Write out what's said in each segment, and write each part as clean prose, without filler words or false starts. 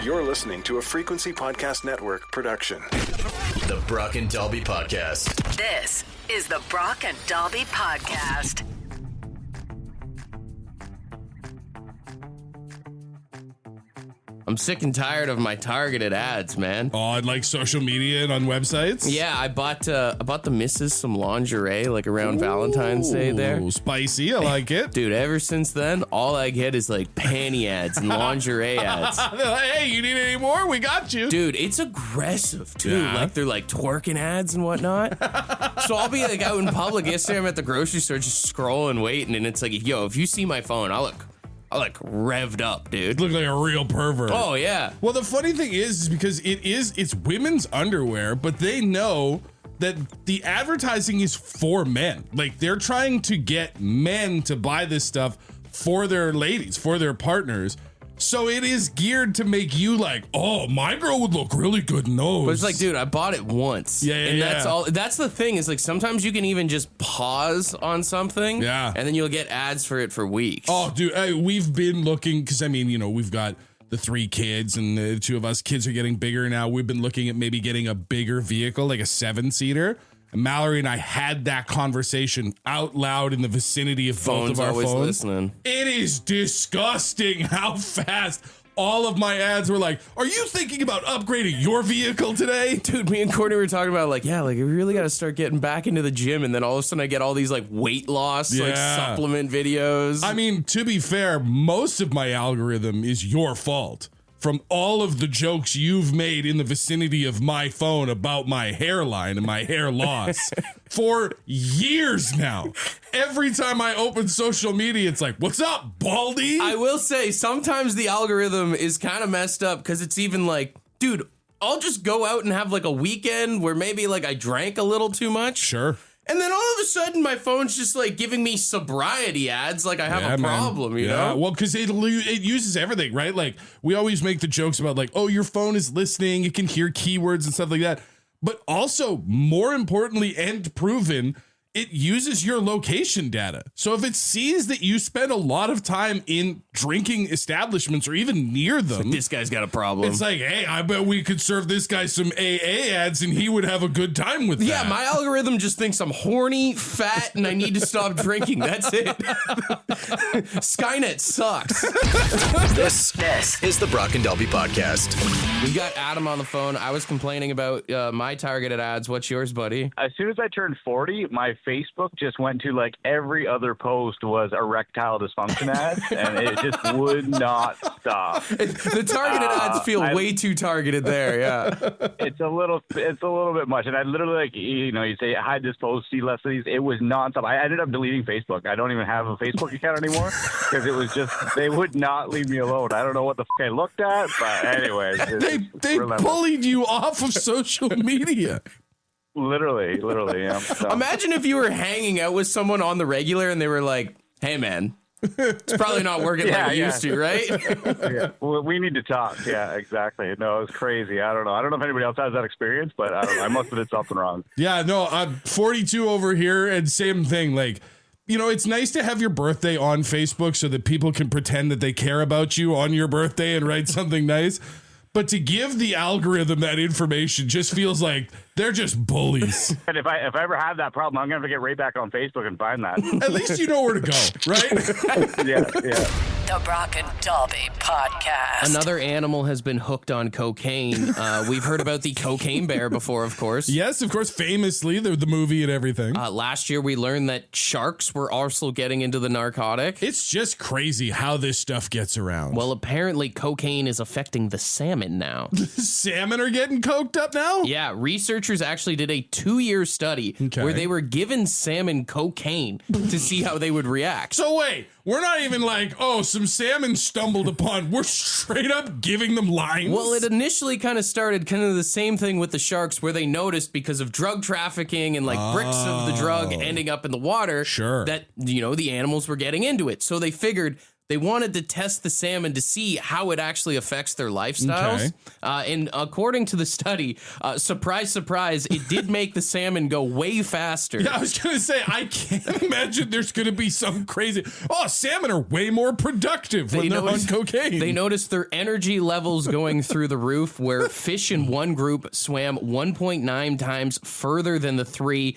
You're listening to a Frequency Podcast Network production. The Brock and Dalby Podcast. This is the Brock and Dalby Podcast. I'm sick and tired of my targeted ads, man. On like social media and on websites? Yeah, I bought the missus some lingerie like around Valentine's Day there. Ooh, spicy, I like it. Dude, ever since then, all I get is like panty ads and lingerie ads. They're like, hey, you need any more? We got you. Dude, it's aggressive too. Yeah. Like they're like twerking ads and whatnot. So I'll be like out in public. Yesterday I'm at the grocery store just scrolling, waiting, and it's like, yo, if you see my phone, I look revved up, dude. Look like a real pervert. Oh yeah. Well, the funny thing is because it's women's underwear, but they know that the advertising is for men. Like they're trying to get men to buy this stuff for their ladies, for their partners. So it is geared to make you like, oh, my girl would look really good in those. But it's like, dude, I bought it once. Yeah, and that's yeah. all. That's the thing is like sometimes you can even just pause on something. Yeah. And then you'll get ads for it for weeks. Oh, dude, we've been looking because I mean, you know, we've got the 3 kids and the 2 of us kids are getting bigger now. We've been looking at maybe getting a bigger vehicle, like a 7-seater. And Mallory and I had that conversation out loud in the vicinity of both of our always phones. listening. It is disgusting how fast all of my ads were like, are you thinking about upgrading your vehicle today? Dude, me and Courtney were talking about like, yeah, like we really got to start getting back into the gym. And then all of a sudden I get all these like weight loss, like supplement videos. I mean, to be fair, most of my algorithm is your fault. From all of the jokes you've made in the vicinity of my phone about my hairline and my hair loss for years now. Every time I open social media, it's like, what's up, Baldy? I will say sometimes the algorithm is kind of messed up because it's even like, dude, I'll just go out and have like a weekend where maybe like I drank a little too much. Sure. And then all of a sudden, my phone's just like giving me sobriety ads, like I have a problem, you know? Well, because it uses everything, right? Like we always make the jokes about like, oh, your phone is listening, it can hear keywords and stuff like that. But also, more importantly and proven, it uses your location data. So if it sees that you spend a lot of time in drinking establishments or even near them, This guy's got a problem. it's like, hey, I bet we could serve this guy some AA ads and he would have a good time with that. Yeah, my algorithm just thinks I'm horny, fat, and I need to stop drinking. That's it. Skynet sucks. This is the Brock and Dalby Podcast. We got Adam on the phone. I was complaining about my targeted ads. What's yours, buddy? As soon as I turned 40, my Facebook just went to like every other post was erectile dysfunction ads, and it just would not stop. The targeted ads feel way too targeted there. Yeah, It's a little bit much, and I literally like you say hide this post, see less of these. It was nonstop. I ended up deleting Facebook. I don't even have a Facebook account anymore because it was just they would not leave me alone. I don't know what the I looked at, but anyways, they bullied you off of social media. literally, yeah. So. imagine if you were hanging out with someone on the regular and they were like, "Hey, man, it's probably not working like it used to, right?" Yeah. Well, we need to talk. Yeah, exactly. No, it was crazy. I don't know if anybody else has that experience, but I don't know. I must have did something wrong. Yeah, no, I'm 42 over here, and same thing. Like, you know, it's nice to have your birthday on Facebook so that people can pretend that they care about you on your birthday and write something nice. But to give the algorithm that information just feels like they're just bullies. And if I ever have that problem, I'm gonna have to get right back on Facebook and find that. At least you know where to go, right? yeah. The Brock and Dalby Podcast. Another animal has been hooked on cocaine. We've heard about the cocaine bear before, of course. Yes, of course, famously, the movie and everything. Last year, we learned that sharks were also getting into the narcotic. It's just crazy how this stuff gets around. Well, apparently cocaine is affecting the salmon now. Salmon are getting coked up now? Yeah, researchers actually did a 2-year study where they were given salmon cocaine to see how they would react. So wait, we're not even like, oh, some salmon stumbled upon. We're straight up giving them lines. Well, it initially kind of started kind of the same thing with the sharks where they noticed because of drug trafficking and like bricks of the drug ending up in the water Sure. that, you know, the animals were getting into it. So they figured they wanted to test the salmon to see how it actually affects their lifestyles. And according to the study, surprise, surprise, it did make the salmon go way faster. Yeah, I was going to say, I can't imagine there's going to be some crazy... Oh, salmon are way more productive when they're on cocaine. They noticed their energy levels going through the roof, where fish in one group swam 1.9 times further than the three.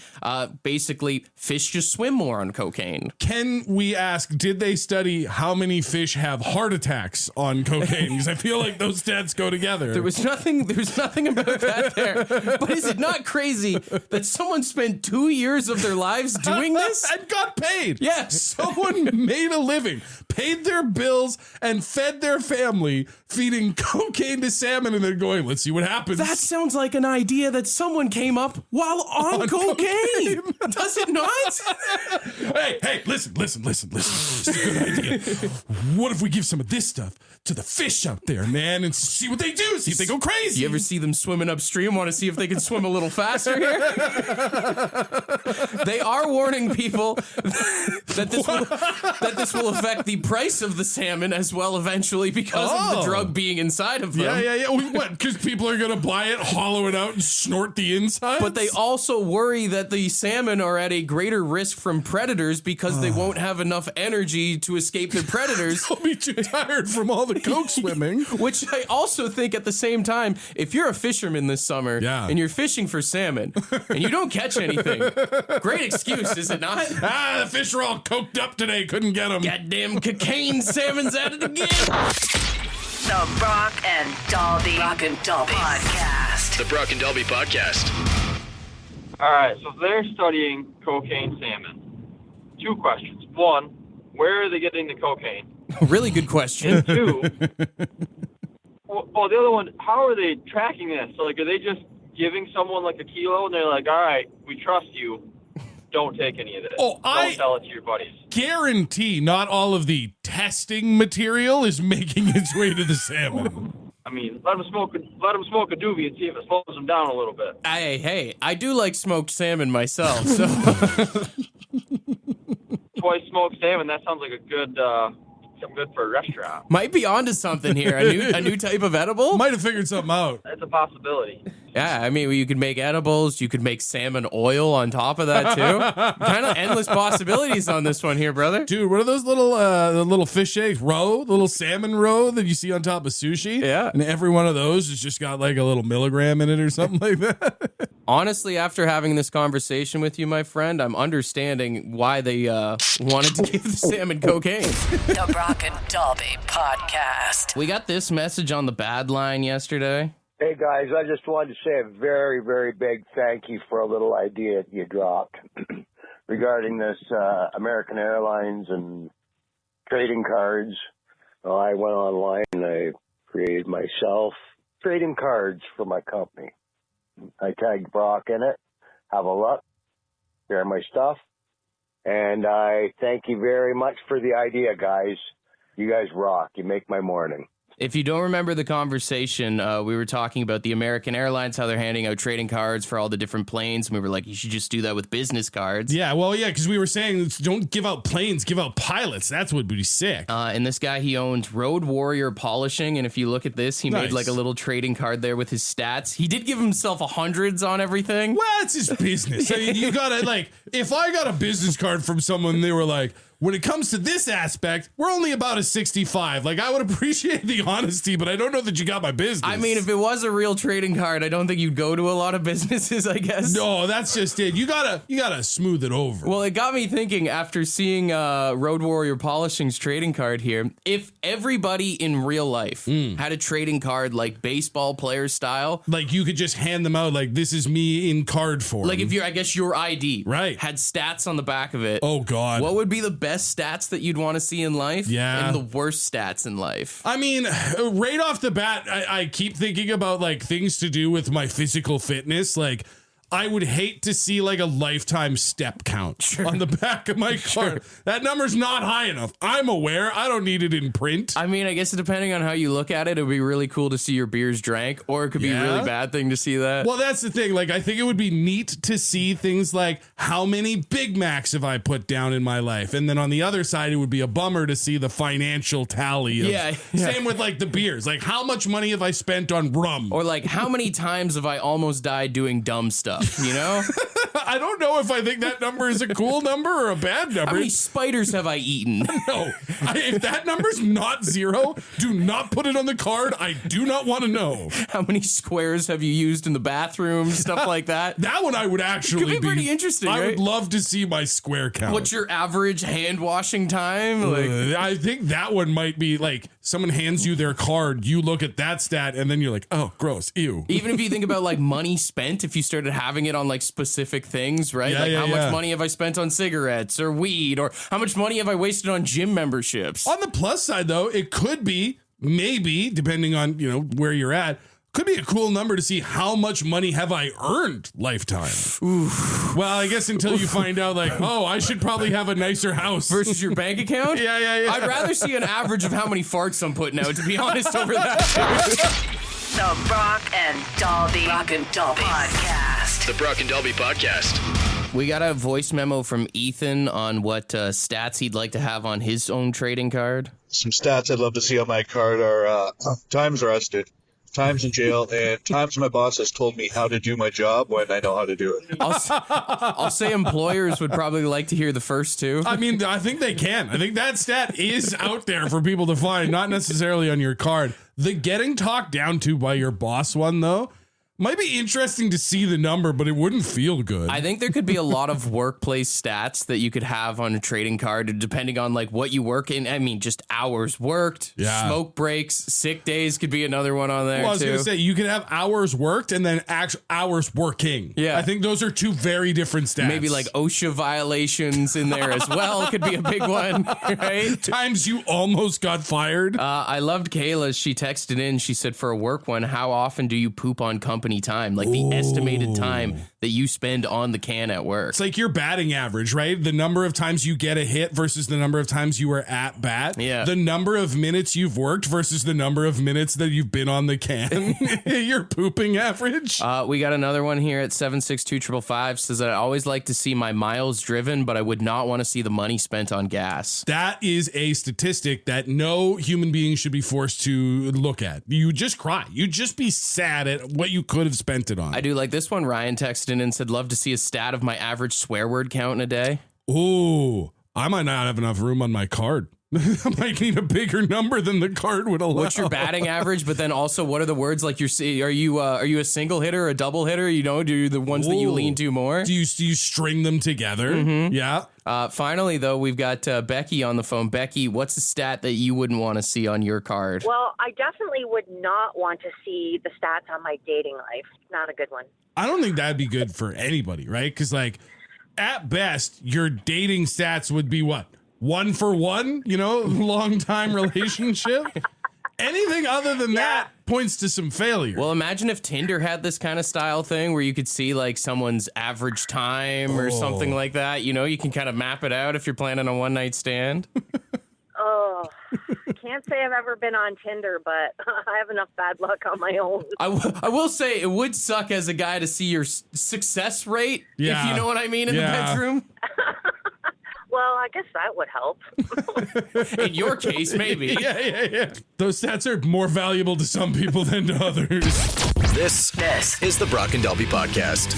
Basically, fish just swim more on cocaine. Can we ask, did they study how many fish have heart attacks on cocaine? Because I feel like those stats go together. There was nothing about that there. But is it not crazy that someone spent 2 years of their lives doing this? And got paid. Yes. Someone made a living, paid their bills, and fed their family feeding cocaine to salmon, and they're going, let's see what happens. That sounds like an idea that someone came up while on cocaine. Does it not? Hey, listen. This is a good idea. What if we give some of this stuff to the fish out there, man, and see what they do, see if they go crazy. You ever see them swimming upstream? Want to see if they can swim a little faster here? They are warning people that this will affect the price of the salmon as well eventually because of the drug being inside of them. Yeah. What? Because people are going to buy it, hollow it out, and snort the inside? But they also worry that the salmon are at a greater risk from predators because they won't have enough energy to escape their predators. They'll be too tired from all the coke swimming. Which I also think at the same time, if you're a fisherman this summer and you're fishing for salmon and you don't catch anything, great excuse, is it not? The fish are all coked up today. Couldn't get them. Goddamn cocaine salmon's at it again. The Brock and Dalby Podcast. The Brock and Dalby Podcast. All right, so they're studying cocaine salmon. 2 questions. 1, where are they getting the cocaine? Really good question. And 2, well, the other one, how are they tracking this? So, like, are they just giving someone, like, a kilo, and they're like, all right, we trust you. Don't take any of this. Don't sell it to your buddies. Guarantee not all of the testing material is making its way to the salmon. I mean, let them smoke a doobie and see if it slows them down a little bit. Hey, I do like smoked salmon myself, so... Twice smoked salmon, that sounds like a good... something good for a restaurant. Might be onto something here. A new type of edible? Might have figured something out. That's a possibility. Yeah, I mean, you could make edibles. You could make salmon oil on top of that, too. Kind of endless possibilities on this one here, brother. Dude, what are those little fish eggs? The little salmon roe that you see on top of sushi? Yeah. And every one of those has just got like a little milligram in it or something like that. Honestly, after having this conversation with you, my friend, I'm understanding why they wanted to give the salmon cocaine. The Brock and Dalby Podcast. We got this message on the bad line yesterday. Hey guys, I just wanted to say a very, very big thank you for a little idea you dropped regarding this American Airlines and trading cards. Well, I went online and I created myself trading cards for my company. I tagged Brock in it. Have a look. Share my stuff. And I thank you very much for the idea, guys. You guys rock. You make my morning. If you don't remember the conversation, we were talking about the American Airlines, how they're handing out trading cards for all the different planes. And we were like, you should just do that with business cards. Yeah, because we were saying don't give out planes, give out pilots. That's what would be sick. And this guy, he owned Road Warrior Polishing. And if you look at this, he made like a little trading card there with his stats. He did give himself 100s on everything. Well, it's his business. I mean, you gotta if I got a business card from someone, they were like, when it comes to this aspect, we're only about a 65. Like, I would appreciate the honesty, but I don't know that you got my business. I mean, if it was a real trading card, I don't think you'd go to a lot of businesses, I guess. No, that's just it. You gotta smooth it over. Well, it got me thinking after seeing Road Warrior Polishing's trading card here, if everybody in real life had a trading card like baseball player style. Like, you could just hand them out like, this is me in card form. Like, if I guess your ID had stats on the back of it. Oh, God. What would be the best stats that you'd want to see in life? Yeah. And the worst stats in life? I mean, right off the bat, I keep thinking about like things to do with my physical fitness. Like, I would hate to see like a lifetime step count on the back of my card. That number's not high enough. I'm aware. I don't need it in print. I mean, I guess depending on how you look at it, it would be really cool to see your beers drank, or it could be a really bad thing to see that. Well, that's the thing. Like, I think it would be neat to see things like how many Big Macs have I put down in my life? And then on the other side, it would be a bummer to see the financial tally. Same with like the beers. Like, how much money have I spent on rum? Or like, how many times have I almost died doing dumb stuff, you know? I don't know if I think that number is a cool number or a bad number. How many spiders have I eaten? No. If that number's not 0, do not put it on the card. I do not want to know. How many squares have you used in the bathroom? Stuff like that. That one I would actually could be pretty interesting. I right? would love to see my square count. What's your average hand washing time? Like, I think that one might be like someone hands you their card, you look at that stat, and then you're like, oh, gross, ew. Even if you think about like money spent, if you started having it on like specific things, right? How much money have I spent on cigarettes or weed, or how much money have I wasted on gym memberships? On the plus side, though, it could be, maybe, depending on, where you're at, could be a cool number to see how much money have I earned lifetime. Oof. Well, I guess until you find out, like, oh, I should probably have a nicer house. Versus your bank account? Yeah. I'd rather see an average of how many farts I'm putting out, to be honest, over that. The Brock and Dalby Podcast. The Brock and Dalby Podcast. We got a voice memo from Ethan on what stats he'd like to have on his own trading card. Some stats I'd love to see on my card are times arrested, times in jail, and times my boss has told me how to do my job when I know how to do it. I'll say employers would probably like to hear the first two. I mean, I think they can. I think that stat is out there for people to find, not necessarily on your card. The getting talked down to by your boss one, though, might be interesting to see the number, but it wouldn't feel good. I think there could be a lot of workplace stats that you could have on a trading card, depending on like what you work in. I mean, just hours worked, smoke breaks, sick days could be another one on there. Well, I was going to say, you could have hours worked and then hours working. Yeah. I think those are two very different stats. Maybe like OSHA violations in there as well could be a big one, right? Times you almost got fired. I loved Kayla. She texted in. She said, for a work one, how often do you poop on company time? Like the estimated time that you spend on the can at work. It's like your batting average, right? The number of times you get a hit versus the number of times you were at bat. Yeah. The number of minutes you've worked versus the number of minutes that you've been on the can. Your pooping average. We got another one here at 762-555 says that I always like to see my miles driven, but I would not want to see the money spent on gas. That is a statistic that no human being should be forced to look at. You just cry. You just be sad at what you could have spent it on. I do like this one. Ryan texted in and said, love to see a stat of my average swear word count in a day. Ooh, I might not have enough room on my card. I might need a bigger number than the card would allow. What's your batting average? But then also, what are the words like? Are you a single hitter or a double hitter? Do you the ones that you lean to more? Do you string them together? Mm-hmm. Yeah. Finally, though, we've got Becky on the phone. Becky, what's a stat that you wouldn't want to see on your card? Well, I definitely would not want to see the stats on my dating life. Not a good one. I don't think that'd be good for anybody, right? Because, like, at best, your dating stats would be what? 1 for 1, long time relationship. Anything other than that points to some failure. Well, imagine if Tinder had this kind of style thing where you could see like someone's average time or something like that. You can kind of map it out if you're planning a one night stand. Can't say I've ever been on Tinder, but I have enough bad luck on my own. I will say it would suck as a guy to see your success rate, if you know what I mean, in the bedroom. Well, I guess that would help. In your case, maybe. Yeah. Those stats are more valuable to some people than to others. This is the Brock and Dalby Podcast.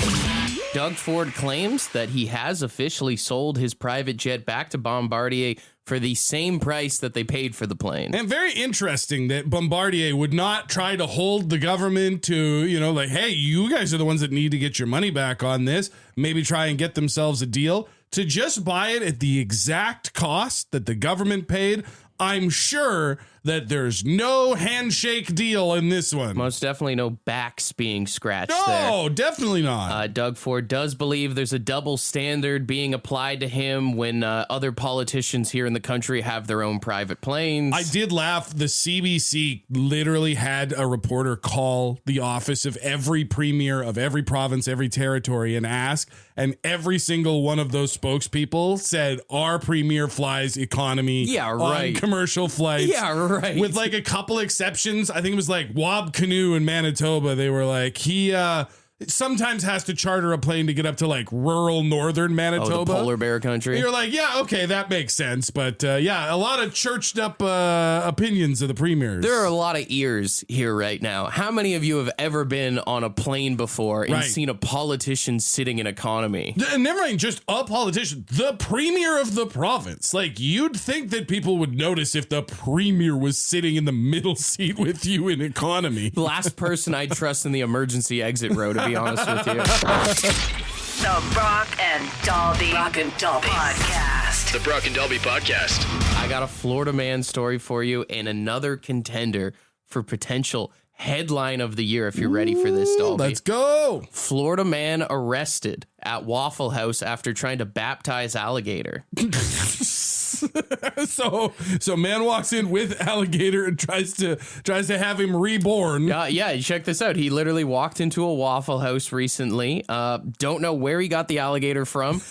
Doug Ford claims that he has officially sold his private jet back to Bombardier for the same price that they paid for the plane. And very interesting that Bombardier would not try to hold the government to, like, hey, you guys are the ones that need to get your money back on this. Maybe try and get themselves a deal. To just buy it at the exact cost that the government paid, I'm sure that there's no handshake deal in this one. Most definitely no backs being scratched No, there. definitely not. Doug Ford does believe there's a double standard being applied to him when other politicians here in the country have their own private planes. I did laugh. The CBC literally had a reporter call the office of every premier of every province, every territory, and ask, and every single one of those spokespeople said our premier flies economy on commercial flights. Yeah, right. With like a couple exceptions. I think it was like Wob Canoe in Manitoba. They were like, he sometimes has to charter a plane to get up to like rural northern Manitoba. Oh, the polar bear country. You're like, yeah, okay, that makes sense. But yeah, a lot of churched up opinions of the premiers. There are a lot of ears here right now. How many of you have ever been on a plane before and seen a politician sitting in economy? Never mind just a politician, the premier of the province. Like, you'd think that people would notice if the premier was sitting in the middle seat with you in economy. The last person I'd trust in the emergency exit row, to be honest with you. The Brock and Dalby podcast. The Brock and Dalby podcast. I got a Florida man story for you and another contender for potential headline of the year if you're ready for this, Dalby. Let's go. Florida man arrested at Waffle House after trying to baptize alligator. So man walks in with alligator and tries to have him reborn. Yeah, check this out. He literally walked into a Waffle House recently. Don't know where he got the alligator from.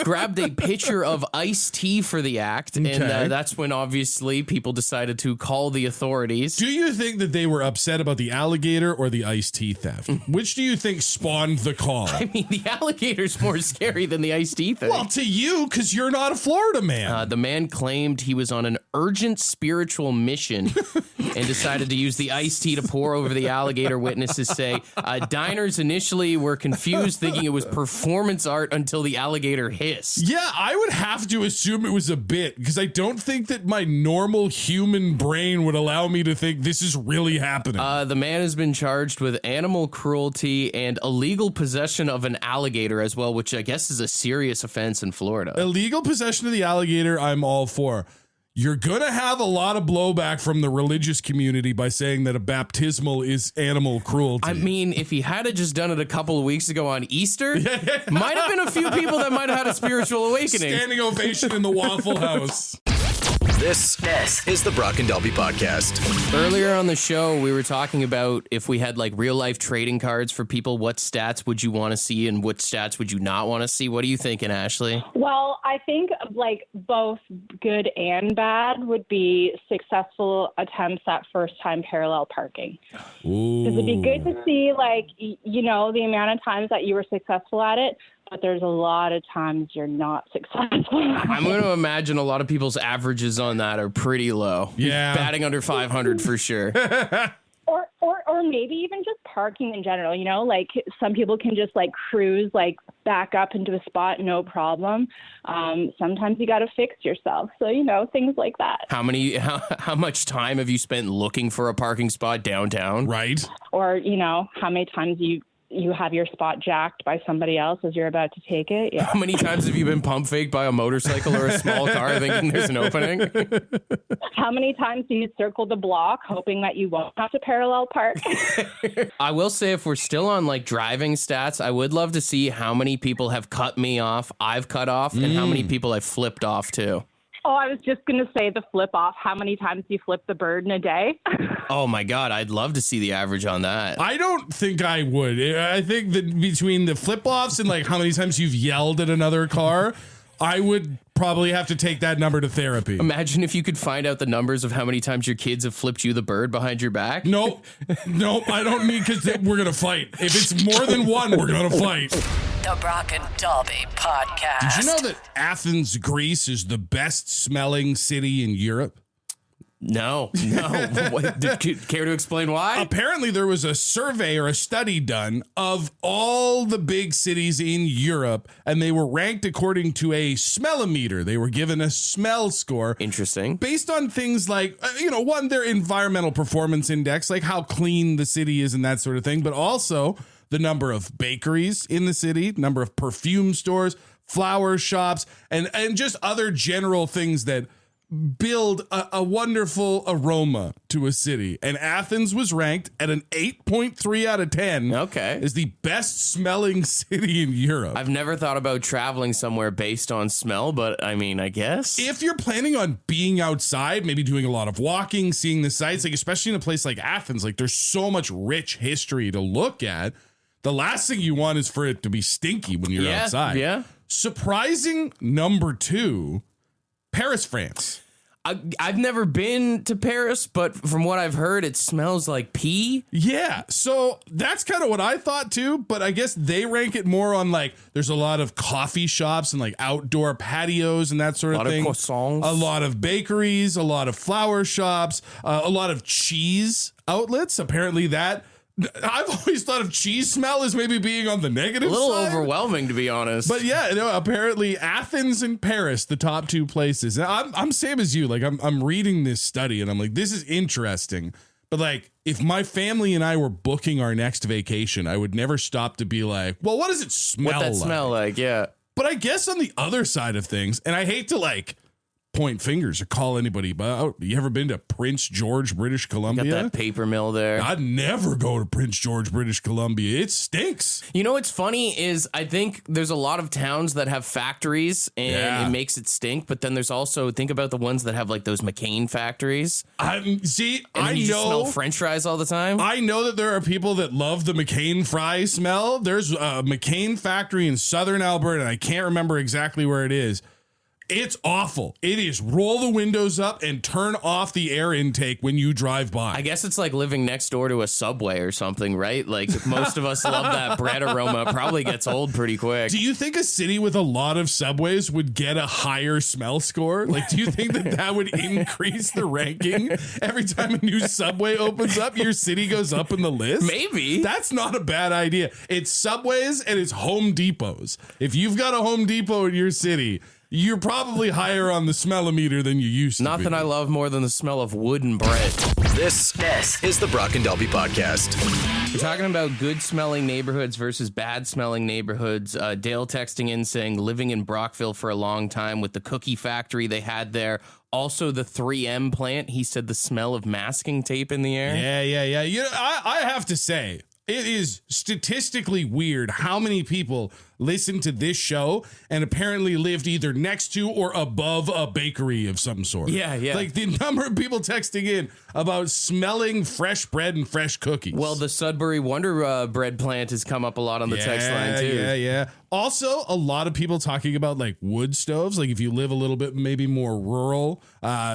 Grabbed a pitcher of iced tea for the act, and that's when obviously people decided to call the authorities. Do you think that they were upset about the alligator or the iced tea theft? Which do you think spawned the call? I mean, the alligator's more scary than the iced tea thing. Well, to you, because you're not a Florida man. The man claimed he was on an urgent spiritual mission and decided to use the iced tea to pour over the alligator. Witnesses say diners initially were confused, thinking it was performance art until the alligator hissed. Yeah, I would have to assume it was a bit, because I don't think that my normal human brain would allow me to think this is really happening. The man has been charged with animal cruelty and illegal possession of an alligator as well, which I guess is a serious offense in Florida. Illegal possession of the alligator, I'm all for. You're going to have a lot of blowback from the religious community by saying that a baptismal is animal cruelty. I mean, if he had just done it a couple of weeks ago on Easter, might have been a few people that might have had a spiritual awakening. Standing ovation in the Waffle House. This is the Brock and Dalby podcast. Earlier on the show, we were talking about if we had like real life trading cards for people, what stats would you want to see and what stats would you not want to see? What are you thinking, Ashley? Well, I think like both good and bad would be successful attempts at first time parallel parking. Because it'd be good to see like, you know, the amount of times that you were successful at it. But there's a lot of times you're not successful. I'm going to imagine a lot of people's averages on that are pretty low. Yeah. Batting under 500 for sure. Or maybe even just parking in general, you know, like some people can just like cruise, like back up into a spot, no problem. Sometimes you got to fix yourself. So, you know, things like that. How much time have you spent looking for a parking spot downtown? Right. Or, you know, how many times you have your spot jacked by somebody else as you're about to take it. Yeah. How many times have you been pump faked by a motorcycle or a small car thinking there's an opening? How many times do you circle the block hoping that you won't have to parallel park? I will say if we're still on like driving stats, I would love to see how many people have cut me off, I've cut off, and how many people I've flipped off to. Oh, I was just going to say the flip off. How many times do you flip the bird in a day? Oh, my God. I'd love to see the average on that. I don't think I would. I think that between the flip offs and like how many times you've yelled at another car, I would probably have to take that number to therapy. Imagine if you could find out the numbers of how many times your kids have flipped you the bird behind your back. Nope, I don't need, because we're going to fight. If it's more than one, we're going to fight. The Brock and Dalby podcast. Did you know that Athens, Greece is the best smelling city in Europe? No. Care to explain why? Apparently there was a survey or a study done of all the big cities in Europe, and they were ranked according to a smellometer. They were given a smell score. Interesting. Based on things like, one, their environmental performance index, like how clean the city is and that sort of thing, but also the number of bakeries in the city, number of perfume stores, flower shops, and just other general things that build a wonderful aroma to a city. And Athens was ranked at an 8.3 out of 10. Okay. As the best smelling city in Europe. I've never thought about traveling somewhere based on smell, but I mean, I guess. If you're planning on being outside, maybe doing a lot of walking, seeing the sights, like especially in a place like Athens, like there's so much rich history to look at. The last thing you want is for it to be stinky when you're outside. Yeah. Surprising number 2, Paris, France. I've never been to Paris, but from what I've heard, it smells like pee. Yeah, so that's kind of what I thought too, but I guess they rank it more on like there's a lot of coffee shops and like outdoor patios and that sort of thing. A lot of croissants. A lot of bakeries, a lot of flower shops, a lot of cheese outlets. Apparently that I've always thought of cheese smell as maybe being on the negative side. A little overwhelming, to be honest. But yeah, apparently Athens and Paris, the top 2 places. And I'm same as you. Like I'm reading this study and I'm like, this is interesting. But like, if my family and I were booking our next vacation, I would never stop to be like, well, what does it smell like? What that smell like, yeah. But I guess on the other side of things, and I hate to like point fingers or call anybody, but you ever been to Prince George, British Columbia? Got that paper mill there. I'd never go to Prince George, British Columbia. It stinks. You know what's funny is I think there's a lot of towns that have factories and it makes it stink, but then there's also, think about the ones that have like those McCain factories. I know. Just smell French fries all the time. I know that there are people that love the McCain fry smell. There's a McCain factory in southern Alberta, and I can't remember exactly where it is. It's awful. It is roll the windows up and turn off the air intake when you drive by. I guess it's like living next door to a Subway or something, right? Like most of us love that bread aroma. It probably gets old pretty quick. Do you think a city with a lot of Subways would get a higher smell score? Like, do you think that would increase the ranking? Every time a new Subway opens up, your city goes up in the list? Maybe. That's not a bad idea. It's Subways and it's Home Depots. If you've got a Home Depot in your city, you're probably higher on the smellometer than you used to Nothing be. I love more than the smell of wood and bread. This is the Brock and Delby podcast. We're talking about good smelling neighborhoods versus bad smelling neighborhoods. Dale texting in saying living in Brockville for a long time with the cookie factory they had there. Also the 3M plant. He said the smell of masking tape in the air. Yeah. You know, I have to say, it is statistically weird how many people listen to this show and apparently lived either next to or above a bakery of some sort. Yeah. Like the number of people texting in about smelling fresh bread and fresh cookies. Well, the Sudbury Wonder Bread plant has come up a lot on the text line too. Yeah. Also, a lot of people talking about like wood stoves. Like if you live a little bit maybe more rural.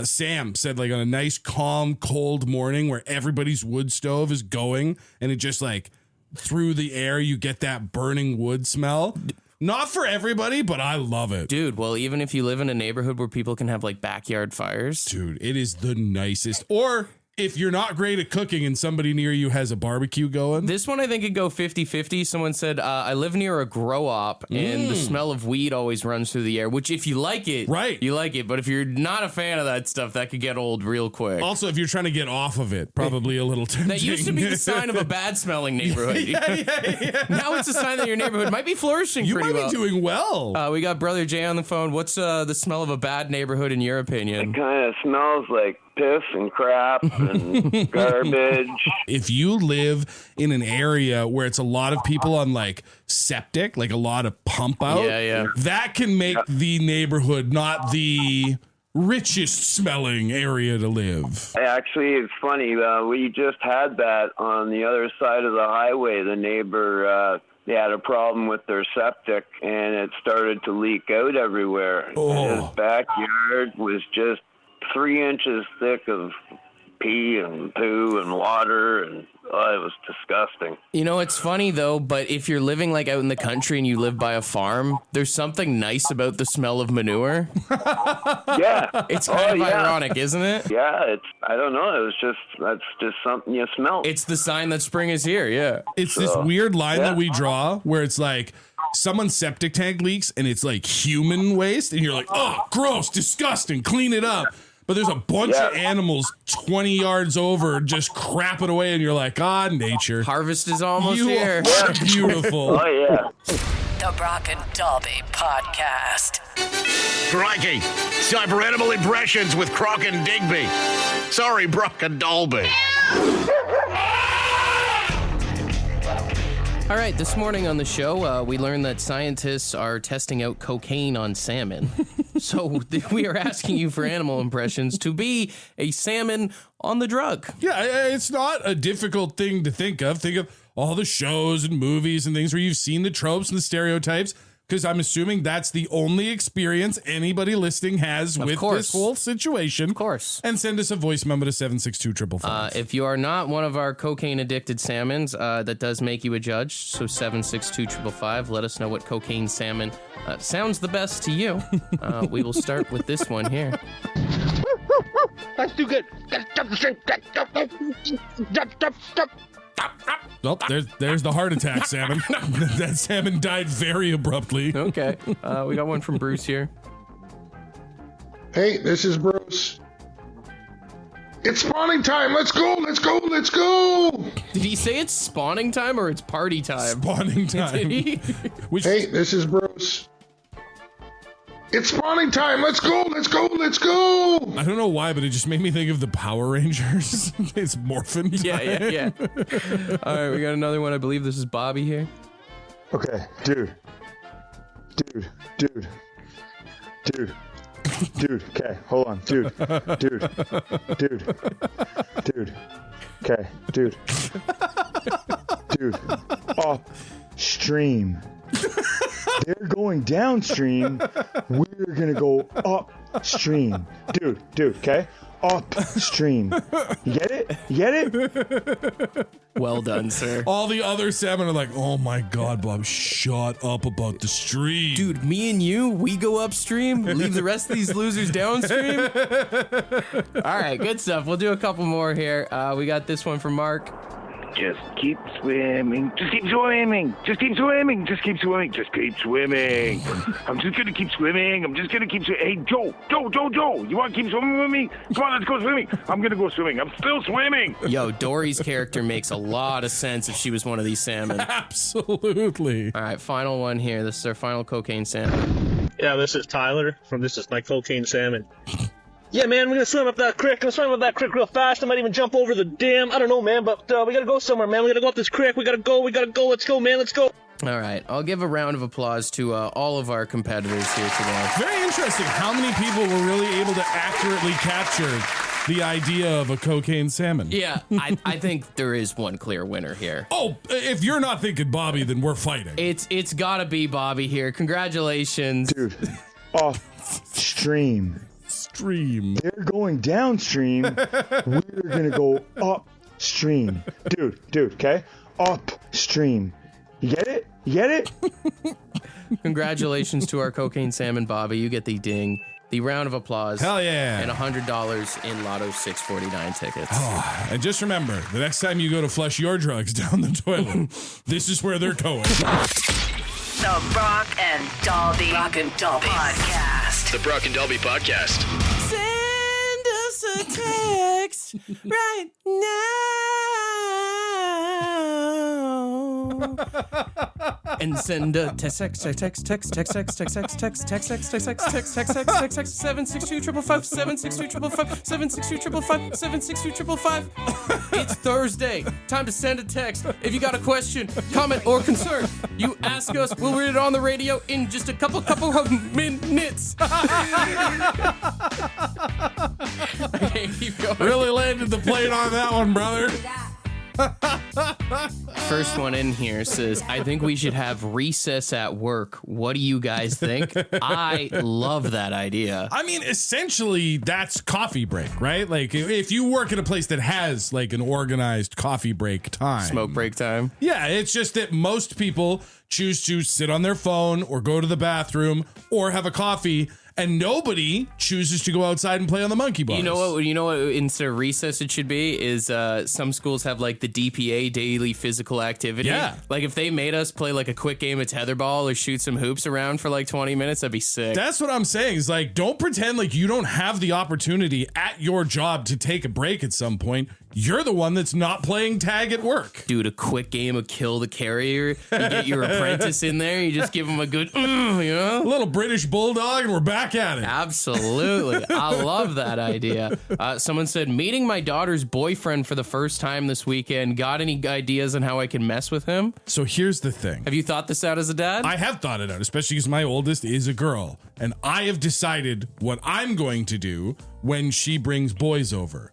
Sam said like on a nice, calm, cold morning where everybody's wood stove is going and it just like through the air, you get that burning wood smell. Not for everybody, but I love it. Dude, well, even if you live in a neighborhood where people can have like backyard fires. Dude, it is the nicest. Or if you're not great at cooking and somebody near you has a barbecue going. This one I think could go 50-50. Someone said, I live near a grow-op and the smell of weed always runs through the air, which if you like it, right, you like it. But if you're not a fan of that stuff, that could get old real quick. Also, if you're trying to get off of it, probably a little tempting. That used to be the sign of a bad smelling neighborhood. Yeah. Now it's a sign that your neighborhood might be flourishing pretty well. You might be doing well. We got Brother Jay on the phone. What's the smell of a bad neighborhood in your opinion? It kind of smells like piss and crap and garbage. If you live in an area where it's a lot of people on like septic, like a lot of pump out, that can make the neighborhood not the richest smelling area to live. Actually, it's funny. We just had that on the other side of the highway. The neighbor, they had a problem with their septic and it started to leak out everywhere. His backyard was just 3 inches thick of pee and poo and water, and it was disgusting. You know, it's funny though, but if you're living like out in the country and you live by a farm, there's something nice about the smell of manure. Yeah. It's kind of ironic, isn't it? Yeah, I don't know. That's just something you smell. It's the sign that spring is here, yeah. It's this weird line that we draw where it's like someone's septic tank leaks and it's like human waste and you're like, oh, gross, disgusting, clean it up. But there's a bunch of animals 20 yards over just crapping away and you're like, nature. Harvest is almost you here. are beautiful. Oh, yeah. The Brock and Dalby Podcast. Crikey. It's time for Animal Impressions with Croc and Digby. Sorry, Brock and Dalby. All right, this morning on the show, we learned that scientists are testing out cocaine on salmon. So we are asking you for animal impressions to be a salmon on the drug. Yeah, it's not a difficult thing to think of. Think of all the shows and movies and things where you've seen the tropes and the stereotypes, because I'm assuming that's the only experience anybody listening has with this whole situation. Of course. And send us a voice memo to 762-555. If you are not one of our cocaine-addicted salmons, that does make you a judge. So 762-555, let us know what cocaine salmon sounds the best to you. We will start with this one here. That's too good. Stop. Well, there's the heart attack, Salmon. That salmon died very abruptly. Okay. We got one from Bruce here. Hey, this is Bruce. It's spawning time. Let's go. Let's go. Let's go. Did he say it's spawning time or it's party time? Spawning time. Did he? Hey, this is Bruce. It's spawning time. Let's go. Let's go. Let's go. I don't know why, but it just made me think of the Power Rangers. It's morphin' time. Yeah. All right, we got another one. I believe this is Bobby here. Okay, dude. Okay, hold on, dude. Okay, dude. Upstream. They're going downstream. We're gonna go upstream. Dude, okay? Upstream. You get it? Well done, sir. All the other salmon are like, oh my God, Bob, shut up about the stream. Dude, me and you, we go upstream, leave the rest of these losers downstream. All right, good stuff. We'll do a couple more here. We got this one from Mark. Just keep swimming. Just keep swimming. Just keep swimming. Just keep swimming. Just keep swimming. I'm just gonna keep swimming. I'm just gonna keep swimming. Hey, Joe. You want to keep swimming with me? Come on, let's go swimming. I'm gonna go swimming. I'm still swimming. Yo, Dory's character makes a lot of sense if she was one of these salmon. Absolutely. All right, final one here. This is our final cocaine salmon. Yeah, this is Tyler from This Is My Cocaine Salmon. Yeah, man, we're gonna swim up that creek. I'm gonna swim up that creek real fast. I might even jump over the dam. I don't know, man, but we gotta go somewhere, man. We gotta go up this creek. We gotta go. Let's go, man. Let's go. All right, I'll give a round of applause to all of our competitors here today. Very interesting how many people were really able to accurately capture the idea of a cocaine salmon. Yeah, I think there is one clear winner here. Oh, if you're not thinking Bobby, then we're fighting. It's gotta be Bobby here. Congratulations. Dude, upstream. They're going downstream. We're gonna go upstream. Dude, okay? Upstream. You get it? Congratulations to our cocaine salmon, Bobby. You get the ding, the round of applause. Hell yeah. And $100 in Lotto 649 tickets. Oh, and just remember, the next time you go to flush your drugs down the toilet, this is where they're going. The Brock and Dalby Podcast. The Brock and Dalby Podcast. Send us a text right now. And send a text 762-555. It's Thursday. Time to send a text. If you got a question, comment, or concern, you ask us. We'll read it on the radio in just a couple of minutes. Okay, keep going. Really landed the plane on that one, brother. First one in here says, I think we should have recess at work. What do you guys think? I love that idea. I mean, essentially, that's coffee break, right? Like, if you work at a place that has, like, an organized coffee break time. Smoke break time. Yeah, it's just that most people choose to sit on their phone or go to the bathroom or have a coffee, and nobody chooses to go outside and play on the monkey bars. You know what instead of recess it should be is some schools have like the DPA, daily physical activity. Yeah. Like if they made us play like a quick game of tetherball or shoot some hoops around for like 20 minutes, that'd be sick. That's what I'm saying is like, don't pretend like you don't have the opportunity at your job to take a break at some point. you're the one that's not playing tag at work. Dude, a quick game of Kill the Carrier. You get your apprentice in there. You just give him a good, you know? A little British bulldog, and we're back at it. Absolutely. I love that idea. Someone said, meeting my daughter's boyfriend for the first time this weekend. Got any ideas on how I can mess with him? So here's the thing. Have you thought this out as a dad? I have thought it out, especially because my oldest is a girl. And I have decided what I'm going to do when she brings boys over.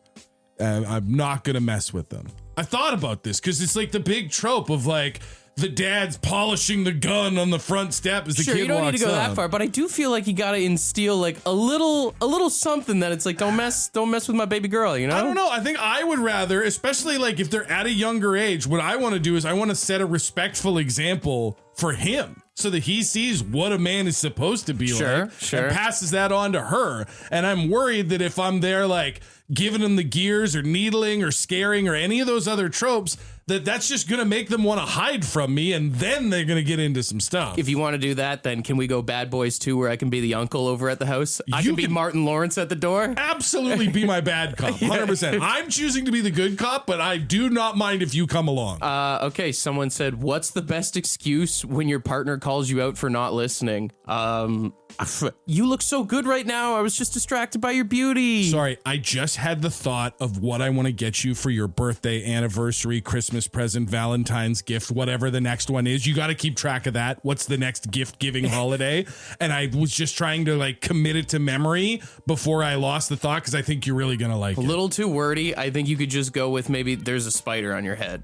I'm not going to mess with them. I thought about this because it's like the big trope of like the dad's polishing the gun on the front step as the kid walks up. Sure, you don't need to go that far, but I do feel like you got to instill like a little something that it's like, don't mess with my baby girl, you know? I don't know. I think I would rather, especially like if they're at a younger age, what I want to do is I want to set a respectful example for him so that he sees what a man is supposed to be like and passes that on to her. And I'm worried that if I'm there like giving them the gears or needling or scaring or any of those other tropes, that's just going to make them want to hide from me, and then they're going to get into some stuff. If you want to do that, then can we go Bad Boys 2 where I can be the uncle over at the house? I can be Martin Lawrence at the door? Absolutely be my bad cop, 100%. I'm choosing to be the good cop, but I do not mind if you come along. Okay, someone said, what's the best excuse when your partner calls you out for not listening? You look so good right now. I was just distracted by your beauty. Sorry, I just had the thought of what I want to get you for your birthday, anniversary, Christmas present, Valentine's gift, whatever the next one is. You got to keep track of that. What's the next gift giving holiday? And I was just trying to like commit it to memory before I lost the thought because I think you're really going to like it. A little too wordy. I think you could just go with maybe there's a spider on your head.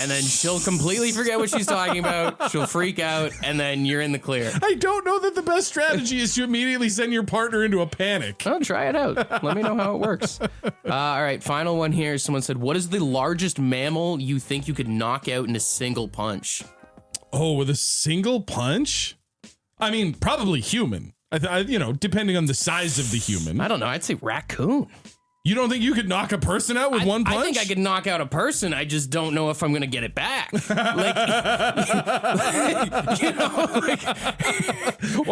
And then she'll completely forget what she's talking about. She'll freak out and then you're in the clear. I don't know that the best strategy is to immediately send your partner into a panic. Oh, try it out. Let me know how it works. All right, final one here. Someone said, what is the largest mammal you think you could knock out in a single punch? Oh, with a single punch? I mean, probably human. Depending on the size of the human. I don't know. I'd say raccoon. You don't think you could knock a person out with one punch? I think I could knock out a person. I just don't know if I'm going to get it back. Well,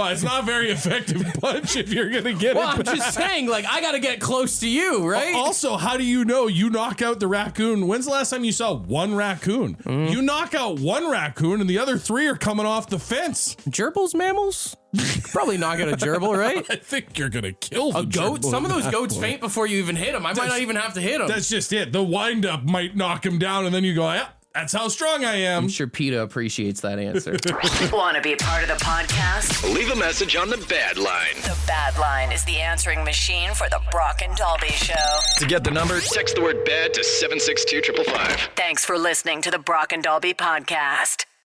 it's not a very effective punch if you're going to get it back. I'm just saying, I got to get close to you, right? Also, how do you know you knock out the raccoon? When's the last time you saw one raccoon? You knock out one raccoon and the other three are coming off the fence. Gerbils mammals? You could probably knock out a gerbil, right? I think you're going to kill the a goat. gerbil. Some of those goats faint before you even hit them. I might not even have to hit them. That's just it. The wind-up might knock him down, and then you go, yeah, that's how strong I am. I'm sure PETA appreciates that answer. Want to be a part of the podcast? Leave a message on the Bad Line. The Bad Line is the answering machine for the Brock and Dalby Show. To get the number, text the word BAD to 762-555. Thanks for listening to the Brock and Dalby podcast.